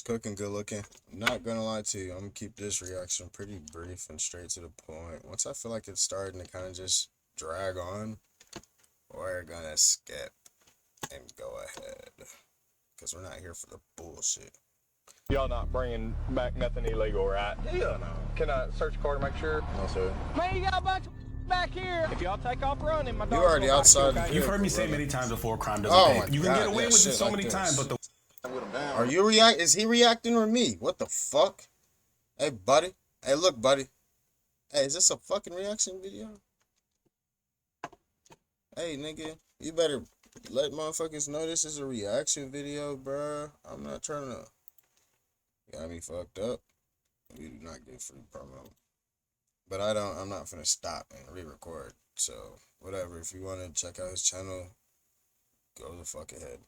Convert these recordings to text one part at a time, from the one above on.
cooking, good looking. I'm not gonna lie to you. I'm gonna keep this reaction pretty brief and straight to the point. Once I feel like it's starting to kind of just drag on, we're gonna skip and go ahead. Because we're not here for the bullshit. Y'all not bringing back nothing illegal, right? Hell no. Can I search the car to make sure? No, sir. Man, you got a bunch of back here. If y'all take off running, my dog's You already outside. Okay? You've heard me say many times before, crime doesn't Oh pay. my You can God, get away yeah, with it shit so like many this. times, but the Are you is he reacting or me? What the fuck? Hey, buddy. Hey, look, buddy. Hey, is this a fucking reaction video? Hey, nigga. You better let motherfuckers know this is a reaction video, bruh. I'm not trying to... Got me fucked up. We do not get free promo. But I'm not finna stop and re-record. So, whatever. If you want to check out his channel, go the fuck ahead.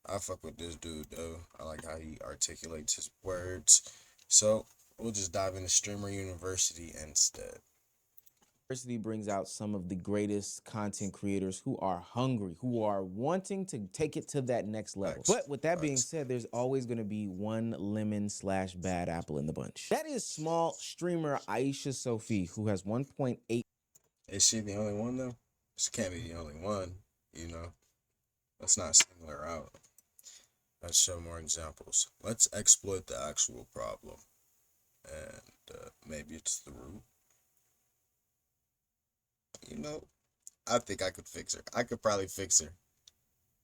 I fuck with this dude, though. I like how he articulates his words. So, we'll just dive into Streamer University instead. University brings out some of the greatest content creators who are hungry, who are wanting to take it to that next level. But with that being said, there's always going to be one lemon/bad apple in the bunch. That is small streamer Aisha Sophie, who has 1.8. Is she the only one, though? She can't be the only one, you know? Let's not single her out. Let's show more examples. Let's exploit the actual problem. And maybe it's the root. You know, I think I could fix her. I could probably fix her.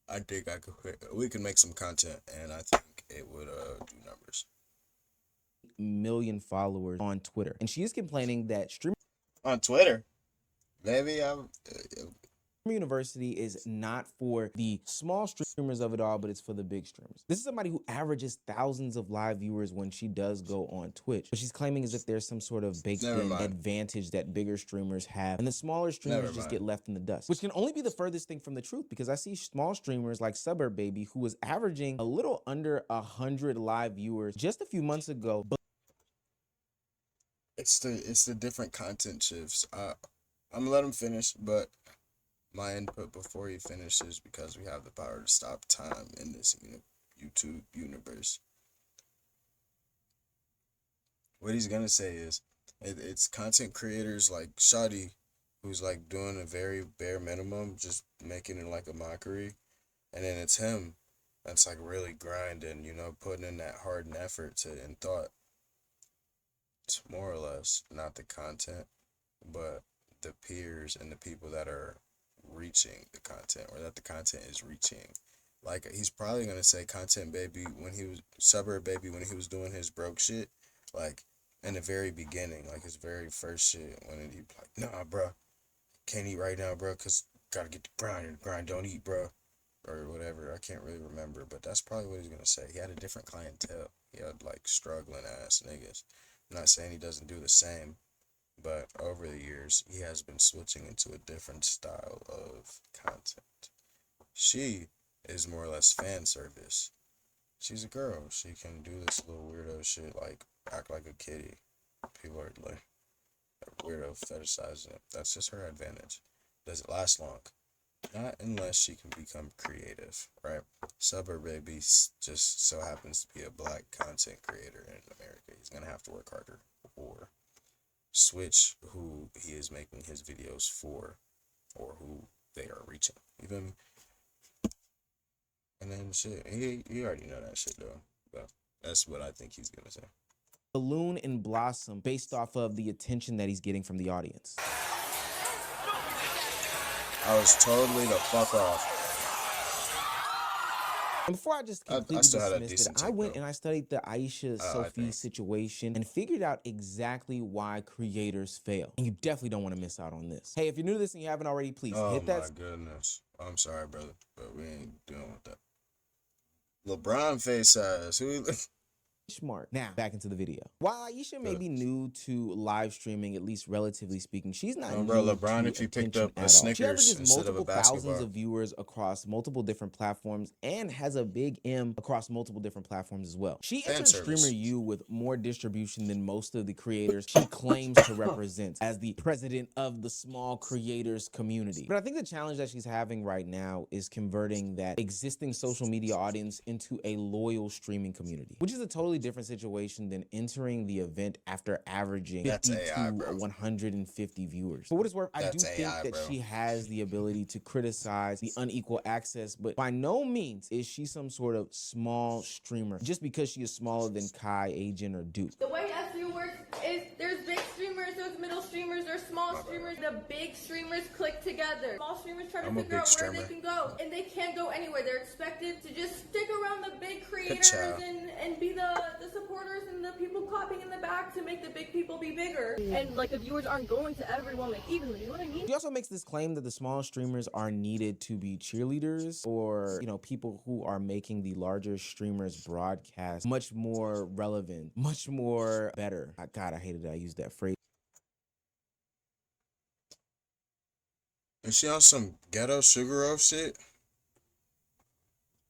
I think I could. We could make some content, and I think it would do numbers. Million followers on Twitter. And she is complaining that Streamer On Twitter? Maybe I'm... University is not for the small streamers of it all, but it's for the big streamers. This is somebody who averages thousands of live viewers when she does go on Twitch. What she's claiming is that there's some sort of baked-in advantage that bigger streamers have, and the smaller streamers just get left in the dust, which can only be the furthest thing from the truth, because I see small streamers like Suburb Baby, who was averaging a little under 100 live viewers just a few months ago. But it's the different content shifts. I'm gonna let him finish, but my input before he finishes, because we have the power to stop time in this YouTube universe. What he's gonna say is, it's content creators like Shadi, who's like doing a very bare minimum, just making it like a mockery, and then it's him that's like really grinding, you know, putting in that hard and effort and thought. It's more or less not the content, but the peers and the people that are reaching the content, or that the content is reaching. Like, he's probably gonna say Content Baby when he was Suburb Baby when he was doing his broke shit, like in the very beginning, like his very first shit, when he like, nah, bro, can't eat right now, bro, cause gotta get the grind don't eat, bro, or whatever. I can't really remember, but that's probably what he's gonna say. He had a different clientele. He had like struggling ass niggas. I'm not saying he doesn't do the same, but over the years, he has been switching into a different style of content. She is more or less fan service. She's a girl. She can do this little weirdo shit, like act like a kitty. People are like weirdo fetishizing it. That's just her advantage. Does it last long? Not unless she can become creative, right? Suburb Baby just so happens to be a black content creator in America. He's gonna have to work harder, or switch who he is making his videos for, or who they are reaching. You feel me? And then shit, you already know that shit though. But that's what I think he's gonna say. balloon and blossom based off of the attention that he's getting from the audience. I was totally the fuck off. And before I just completely dismissed it, I went and I studied the Aisha Sophie situation and figured out exactly why creators fail. And you definitely don't want to miss out on this. Hey, if you're new to this and you haven't already, please hit that. Oh my goodness. I'm sorry, brother, but we ain't dealing with that. LeBron face ass. Who? Smart. Now, back into the video. While Aisha may be new to live streaming, at least relatively speaking, she's not new LeBron, to if you picked up a Snickers Snickers she averages instead of a multiple basketball. thousands of viewers across multiple different platforms and has a big M across multiple different platforms as well. She entered Streamer U with more distribution than most of the creators she claims to represent as the president of the small creators community. But I think the challenge that she's having right now is converting that existing social media audience into a loyal streaming community, which is a totally different situation than entering the event after averaging That's 50 AI, to bro. 150 viewers. For what it's worth, I do That's think AI, that bro. she has the ability to criticize the unequal access, but by no means is she some sort of small streamer just because she is smaller than Kai, Agent, or Duke. The way SU works is there's big streamers, there's middle streamers, there's small streamers. The big streamers click together. Small streamers try to figure out where they can go, and they can't go anywhere. They're expected to just stick around the big creators and be the supporters and the people clapping in the back to make the big people be bigger. And like the viewers aren't going to everyone like evenly. You know what I mean? She also makes this claim that the small streamers are needed to be cheerleaders or, people who are making the larger streamers broadcast much more relevant, much more better. God, I hated that I used that phrase. Is she on some ghetto Sugar shit?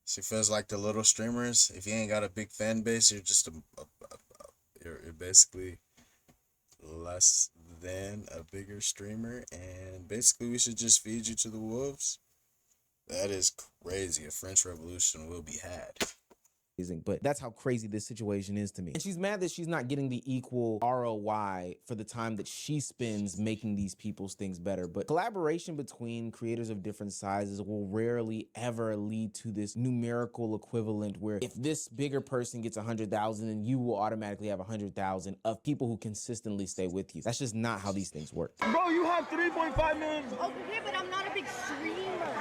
She feels like the little streamers. If you ain't got a big fan base, you're just you're basically less than a bigger streamer, and basically we should just feed you to the wolves. That is crazy. A French Revolution will be had. But that's how crazy this situation is to me. And she's mad that she's not getting the equal ROI for the time that she spends making these people's things better. But collaboration between creators of different sizes will rarely ever lead to this numerical equivalent where if this bigger person gets 100,000, then you will automatically have 100,000 of people who consistently stay with you. That's just not how these things work. Bro, you have 3.5 million. Okay, but I'm not a big streamer.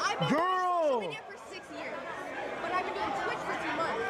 I've been Girl! doing social media for 6 years, but I've been doing Twitch for 2 months.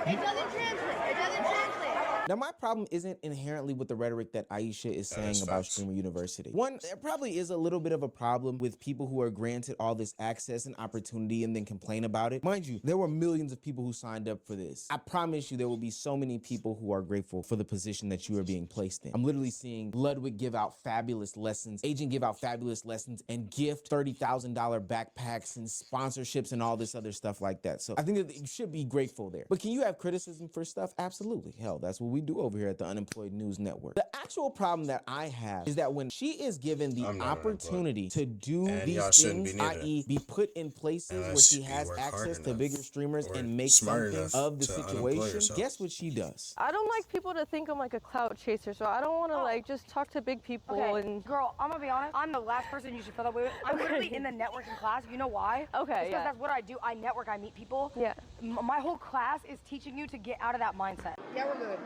It doesn't translate. It doesn't translate. Now, my problem isn't inherently with the rhetoric that Aisha is saying is about facts. Streamer University. One, there probably is a little bit of a problem with people who are granted all this access and opportunity and then complain about it. Mind you, there were millions of people who signed up for this. I promise you there will be so many people who are grateful for the position that you are being placed in. I'm literally seeing Ludwig give out fabulous lessons, Agent give out fabulous lessons, and gift $30,000 backpacks and sponsorships and all this other stuff like that. So I think that you should be grateful there. But can you have criticism for stuff? Absolutely. Hell, that's what we do over here at the Unemployed News Network. The actual problem that I have is that when she is given the opportunity to do these things, i.e. be put in places where she has access to bigger streamers and make something of the situation, guess what she does? I don't like people to think I'm like a clout chaser, so I don't want to like just talk to big people. Okay, and girl, I'm gonna be honest. I'm the last person you should feel that way with. I'm literally in the networking class. You know why? Okay, Because that's what I do. I network. I meet people. Yeah. My whole class is teaching you to get out of that mindset. Yeah, we're good.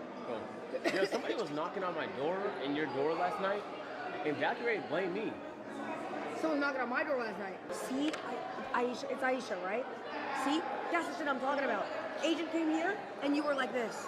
Yeah, somebody was knocking on my door in your door last night, and Valkyrie blamed me. Someone knocking on my door last night. See, Aisha, it's Aisha, right? See, that's the shit I'm talking about. Agent came here, and you were like this.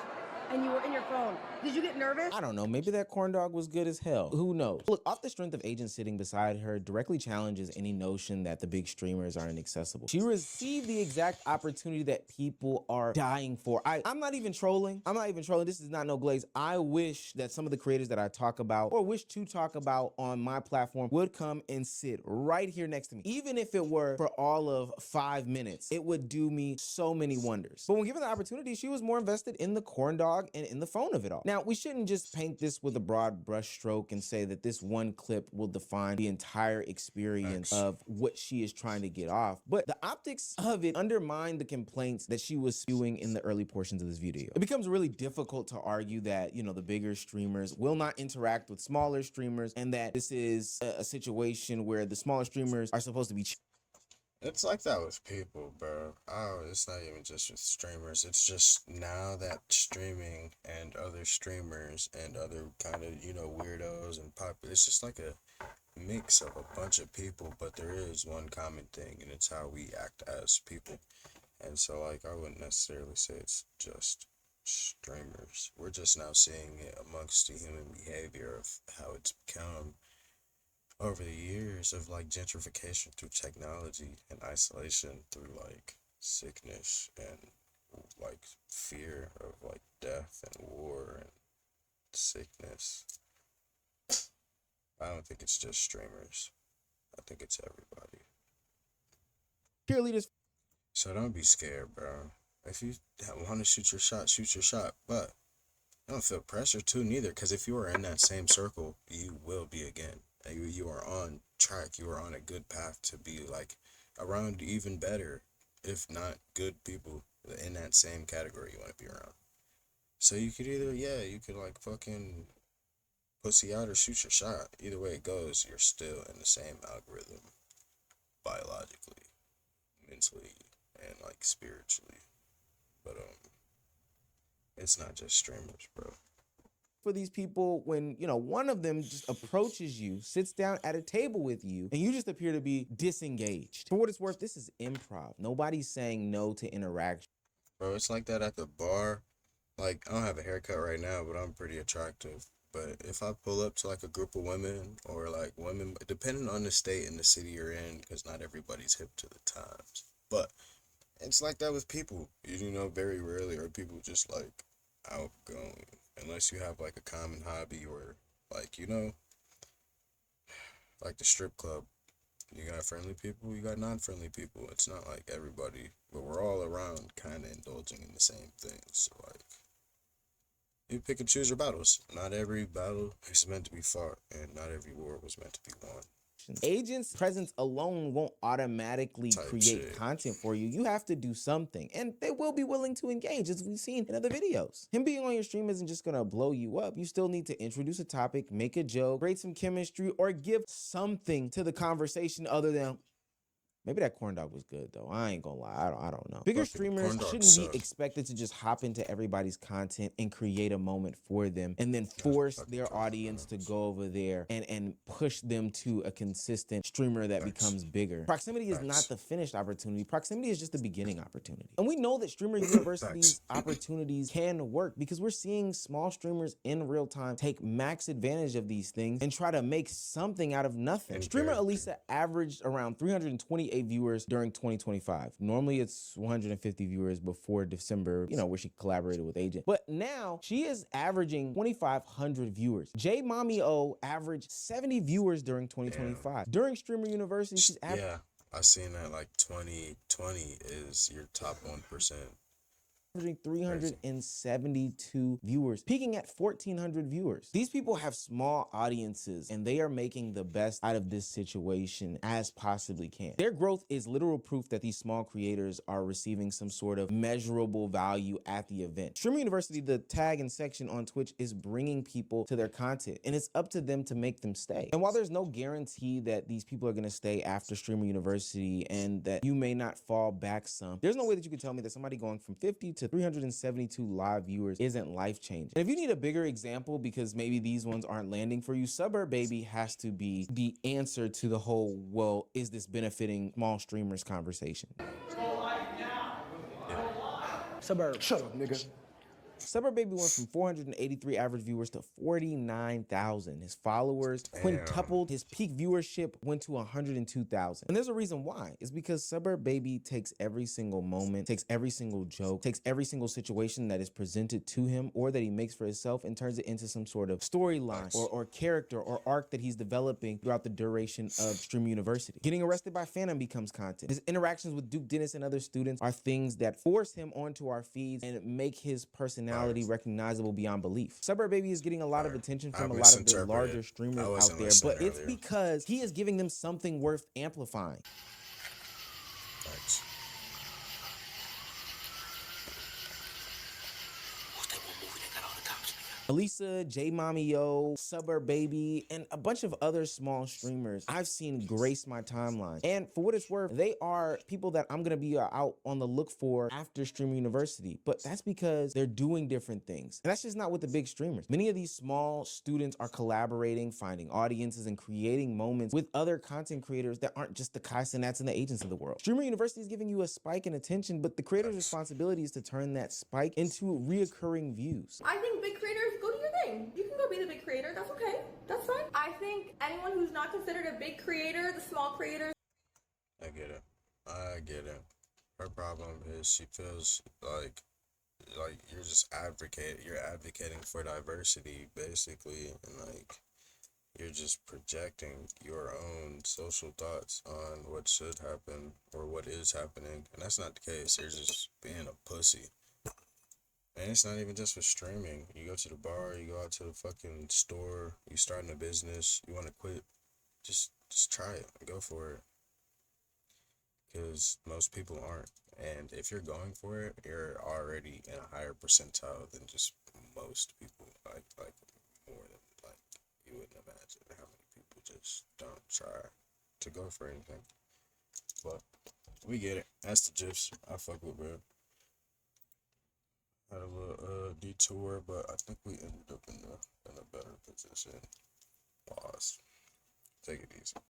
And you were in your phone. Did you get nervous? I don't know. Maybe that corn dog was good as hell. Who knows? Look, off the strength of Agent sitting beside her directly challenges any notion that the big streamers are inaccessible. She received the exact opportunity that people are dying for. I'm not even trolling. I'm not even trolling. This is not no glaze. I wish that some of the creators that I talk about or wish to talk about on my platform would come and sit right here next to me. Even if it were for all of 5 minutes, it would do me so many wonders. But when given the opportunity, she was more invested in the corn dog and in the phone of it all. Now, we shouldn't just paint this with a broad brushstroke and say that this one clip will define the entire experience of what she is trying to get off. But the optics of it undermine the complaints that she was spewing in the early portions of this video. It becomes really difficult to argue that, the bigger streamers will not interact with smaller streamers and that this is a situation where the smaller streamers are supposed to be It's like that with people, bro. Oh, it's not even just with streamers. It's just now that streaming and other streamers and other kind of, weirdos and it's just like a mix of a bunch of people, but there is one common thing, and it's how we act as people. And so, I wouldn't necessarily say it's just streamers. We're just now seeing it amongst the human behavior of how it's become over the years of gentrification through technology and isolation through sickness and fear of death and war and sickness. I don't think it's just streamers. I think it's everybody. cheerleaders. So don't be scared, bro. If you want to shoot your shot, shoot your shot. But don't feel pressure to neither, because if you are in that same circle, you will be again. You are on track. You are on a good path to be around even better, if not good people in that same category you want to be around. So you could either, you could like fucking pussy out or shoot your shot. Either way it goes, you're still in the same algorithm, biologically, mentally, and like spiritually. But it's not just streamers, bro. For these people, when one of them just approaches you, sits down at a table with you, and you just appear to be disengaged. For what it's worth, this is improv. Nobody's saying no to interaction. Bro, it's like that at the bar. Like, I don't have a haircut right now, but I'm pretty attractive. But if I pull up to like a group of women, or like women, depending on the state and the city you're in, because not everybody's hip to the times. But it's like that with people. Very rarely are people just like outgoing. Unless you have like a common hobby, or like, like the strip club. You got friendly people, you got non-friendly people. It's not like everybody, but we're all around kind of indulging in the same things. So like, you pick and choose your battles. Not every battle is meant to be fought, and not every war was meant to be won. Agents' presence alone won't automatically create content for you. You have to do something, and they will be willing to engage, as we've seen in other videos. Him being on your stream isn't just gonna blow you up. You still need to introduce a topic, make a joke, create some chemistry, or give something to the conversation other than, maybe that corn dog was good though. I ain't gonna lie. I don't know. Bigger streamers shouldn't be expected to just hop into everybody's content and create a moment for them and then force their audience to go over there and push them to a consistent streamer that becomes bigger. Proximity is not the finished opportunity. Proximity is just the beginning opportunity. And we know that streamer universities opportunities can work because we're seeing small streamers in real time take max advantage of these things and try to make something out of nothing. Streamer Elisa averaged around 328 viewers during 2025. Normally it's 150 viewers before December, where she collaborated with Agent. But now she is averaging 2,500 viewers. J Mommy O averaged 70 viewers during 2025. During Streamer University, she's averaging. Yeah, I seen that like 2020 is your top 1%. Averaging 372 viewers, peaking at 1,400 viewers. These people have small audiences and they are making the best out of this situation as possibly can. Their growth is literal proof that these small creators are receiving some sort of measurable value at the event. Streamer University, the tag and section on Twitch, is bringing people to their content and it's up to them to make them stay. And while there's no guarantee that these people are gonna stay after Streamer University and that you may not fall back some, there's no way that you can tell me that somebody going from 50 to 372 live viewers isn't life-changing. And if you need a bigger example because maybe these ones aren't landing for you, Suburb Baby has to be the answer to the whole, well, is this benefiting small streamers conversation. Suburb. Shut up, nigga. Suburb Baby went from 483 average viewers to 49,000. His followers quintupled. His peak viewership went to 102,000. And there's a reason why. It's because Suburb Baby takes every single moment, takes every single joke, takes every single situation that is presented to him or that he makes for himself and turns it into some sort of storyline or character or arc that he's developing throughout the duration of Stream University. Getting arrested by Phantom becomes content. His interactions with Duke Dennis and other students are things that force him onto our feeds and make his personality recognizable beyond belief. Suburb Baby is getting a lot of attention from a lot of the larger streamers out there, but it's because he is giving them something worth amplifying. Thanks. Elisa, J Mommy Yo, Suburb Baby, and a bunch of other small streamers I've seen grace my timeline. And for what it's worth, they are people that I'm gonna be out on the look for after Streamer University. But that's because they're doing different things. And that's just not with the big streamers. Many of these small students are collaborating, finding audiences, and creating moments with other content creators that aren't just the Kai Cenats and the Agents of the world. Streamer University is giving you a spike in attention, but the creator's responsibility is to turn that spike into reoccurring views. I think big creators, go do your thing. You can go be the big creator. That's okay. That's fine. I think anyone who's not considered a big creator, the small creators. I get it. I get it. Her problem is she feels like you're just advocating for diversity basically, and like you're just projecting your own social thoughts on what should happen or what is happening, and that's not the case. You're just being a pussy. And it's not even just for streaming. You go to the bar, you go out to the fucking store, you starting a business, you want to quit, just try it, go for it. Because most people aren't. And if you're going for it, you're already in a higher percentile than just most people. Like more than like you wouldn't imagine how many people just don't try to go for anything. But we get it. That's the gifs. I fuck with, bro. Had a little detour, but I think we ended up in a better position. Pause. Take it easy.